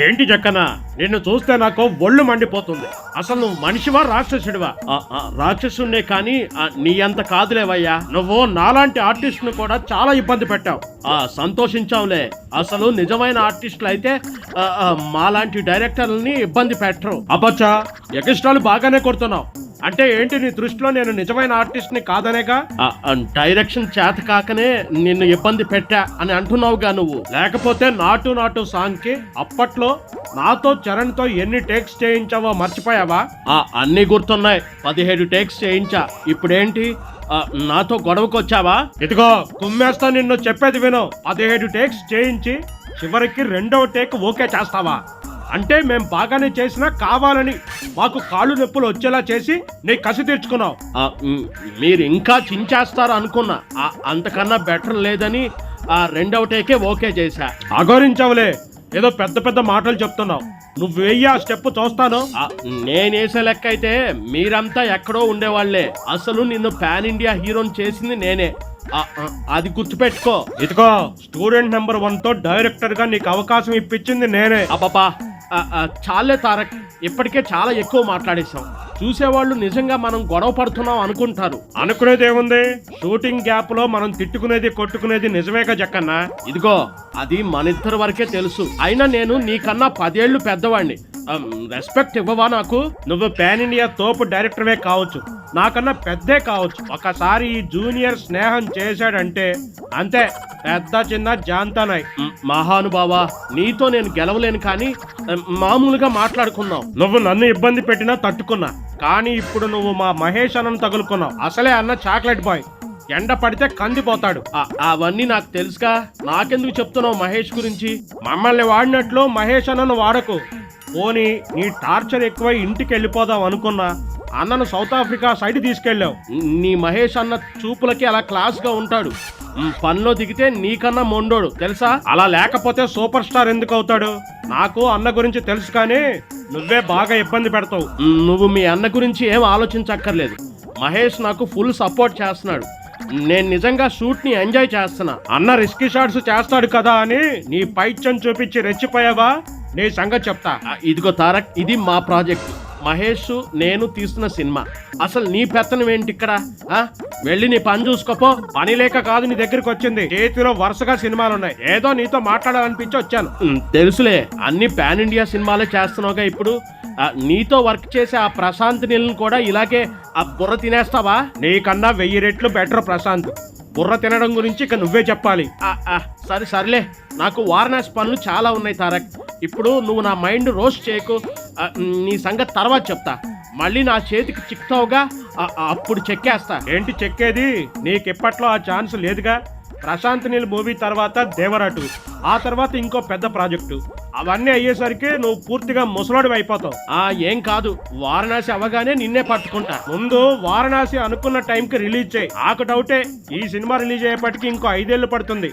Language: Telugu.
ఏంటి జక్కన, నిన్ను చూస్తే నాకు ఒళ్ళు మండిపోతుంది. అసలు నువ్వు మనిషివా రాక్షసుడివా? రాక్షసుడినే కానీ నీ అంత కాదులేవయ్యా. నువ్వు నాలాంటి ఆర్టిస్ట్ ను కూడా చాలా ఇబ్బంది పెట్టావు. సంతోషించావులే. అసలు నిజమైన ఆర్టిస్టులు అయితే మాలాంటి డైరెక్టర్లని ఇబ్బంది పెట్టరు. అబ్బచ్చా, ఎక్స్ట్రాలు బాగానే కొడుతున్నావు. అంటే ఏంటి, నీ దృష్టిలో నేను నిజమైన ఆర్టిస్ట్ ని కాదనేగా? డైరెక్షన్ చేత కాకనే నిన్ను ఇబ్బంది పెట్టా అని అంటున్నావుగా నువ్వు. లేకపోతే నాటు సాంగ్ కి అప్పట్లో నాతో చరణ్ తో ఎన్ని టేక్స్ చేయించావో మర్చిపోయావా? అన్ని గుర్తున్నాయి. 17 టేక్స్ చేయించా. ఇప్పుడేంటి, నాతో గొడవకు వచ్చావా? ఇదిగో కుమ్మేస్తా, నిన్ను చెప్పేది విను. 17 టేక్స్ చేయించి చివరికి 2వ టేక్ ఓకే చేస్తావా? అంటే మేం బాగానే చేసినా కావాలని మాకు కాళ్ళు నొప్పులు వచ్చేలా చేసి నీ కసి తీర్చుకున్నావు. మీరు ఇంకా చించేస్తారు అనుకున్నా. అంతకన్నా బెటర్ లేదని 2వ టేకే ఓకే చేశా. అగౌరించవులే, ఏదో పెద్ద పెద్ద మాటలు చెప్తున్నావు. నువ్వు వెయ్యి ఆ స్టెప్ చూస్తాను. నేనేసే లెక్క అయితే మీరంతా ఎక్కడో ఉండేవాళ్లే. అసలు నిన్ను పాన్ ఇండియా హీరోని చేసింది నేనే. అది గుర్తుపెట్టుకో. ఇదిగో స్టూడెంట్ నెంబర్ 1 తో డైరెక్టర్ గా నీకు అవకాశం ఇప్పించింది నేనే. అబ్బా చాలే తారక్, ఇప్పటికే చాలా ఎక్కువ మాట్లాడేశాం. చూసేవాళ్ళు నిజంగా మనం గొడవ పడుతున్నాం అనుకుంటారు. అనుకునేది ఏముంది, షూటింగ్ గ్యాప్ లో మనం తిట్టుకునేది కొట్టుకునేది నిజమేగా జక్కన్నా. ఇదిగో అది మనిద్దరి వరకే తెలుసు. అయినా నేను నీకన్నా 10 ఏళ్లు పెద్దవాడిని. రెస్పెక్ట్ ఇవ్వవా నాకు? నువ్వు పాన్ ఇండియా తోపు డైరెక్టర్వే కావచ్చు, నాకన్నా పెద్దే కావచ్చు. ఒకసారి ఈ జూనియర్ స్నేహం చేశాడంటే అంతే, పెద్ద చిన్న జాంతానాయ్. మహానుభావా, నీతో నేను గెలవలేను కానీ మామూలుగా మాట్లాడుకున్నావు. నువ్వు నన్ను ఇబ్బంది పెట్టినా తట్టుకున్నా, కానీ ఇప్పుడు నువ్వు మా మహేష్ అన్నను తగులుకున్నావు. అసలే అన్న చాక్లెట్ బాయ్, ఎండ పడితే కందిపోతాడు. అవన్నీ నాకు తెలుసుగా, నాకెందుకు చెప్తున్నావు మహేష్ గురించి? మమ్మల్ని వాడినట్లు మహేష్ అన్నను వాడకు. పోనీ నీ టార్చర్ ఎక్కువై ఇంటికి వెళ్ళిపోదాం అనుకున్నా, అన్నను సౌత్ ఆఫ్రికా సైడ్ తీసుకెళ్ళావు. నీ మహేష్ అన్న చూపులకి అలా క్లాస్ గా ఉంటాడు. పనిలో దిగితే నీకన్నా మొండోడు తెలుసా? అలా లేకపోతే సూపర్ స్టార్ ఎందుకు అవుతాడు? నాకు అన్న గురించి తెలుసు, కానీ నువ్వే బాగా ఇబ్బంది పెడతావు. నువ్వు మీ అన్న గురించి ఏం ఆలోచించక్కర్లేదు. మహేష్ నాకు ఫుల్ సపోర్ట్ చేస్తున్నాడు. నేను నిజంగా షూట్ ని ఎంజాయ్ చేస్తున్నా. అన్న రిస్కీ షాట్స్ చేస్తాడు కదా అని నీ పైచం చూపించి రెచ్చిపోయావా? నీ సంగతి చెప్తా. ఇదిగో తారక్, ఇది మా ప్రాజెక్ట్. మహేష్ నేను తీస్తున్న సినిమా. అసలు నీ పెత్తనం ఏంటి ఇక్కడ? వెళ్ళి నీ పని చూసుకోపో. పని లేక కాదు నీ దగ్గరికి వచ్చింది. చేతిలో వరుసగా సినిమాలున్నాయి, ఏదో నీతో మాట్లాడాలనిపించి వచ్చాను. తెలుసులే, అన్ని పాన్ ఇండియా సినిమాలే చేస్తున్నావుగా ఇప్పుడు. నీతో వర్క్ చేసే ఆ ప్రశాంత్ నీళ్ళని కూడా ఇలాగే బుర్ర తినేస్తావా? నీకన్నా 1000 రెట్లు బెటర్ ప్రశాంత్. బుర్ర తినడం గురించి ఇక నువ్వే చెప్పాలి. సరేలే, నాకు వారణాసి పనులు చాలా ఉన్నాయి తారక్. ఇప్పుడు నువ్వు నా మైండ్ రోస్ట్ చేయకు. నీ సంగతి తర్వాత చెప్తా. మళ్ళీ నా చేతికి చిక్తావుగా, అప్పుడు చెక్కేస్తా. ఏంటి చెక్కేది? నీకెప్పట్లో ఆ ఛాన్స్ లేదుగా. ప్రశాంత్ నీల్ మూవీ తర్వాత దేవరాటు, ఆ తర్వాత ఇంకో పెద్ద ప్రాజెక్టు. అవన్నీ అయ్యేసరికి నువ్వు పూర్తిగా ముసలాడివి అయిపోతావు. ఏం కాదు, వారణాసి అవగానే నిన్నే పట్టుకుంటా. ముందు వారణాసి అనుకున్న టైంకి రిలీజ్ చేయి. నాకు డౌటే, ఈ సినిమా రిలీజ్ అయ్యేపటికి ఇంకో 5 ఏళ్ళు పడుతుంది.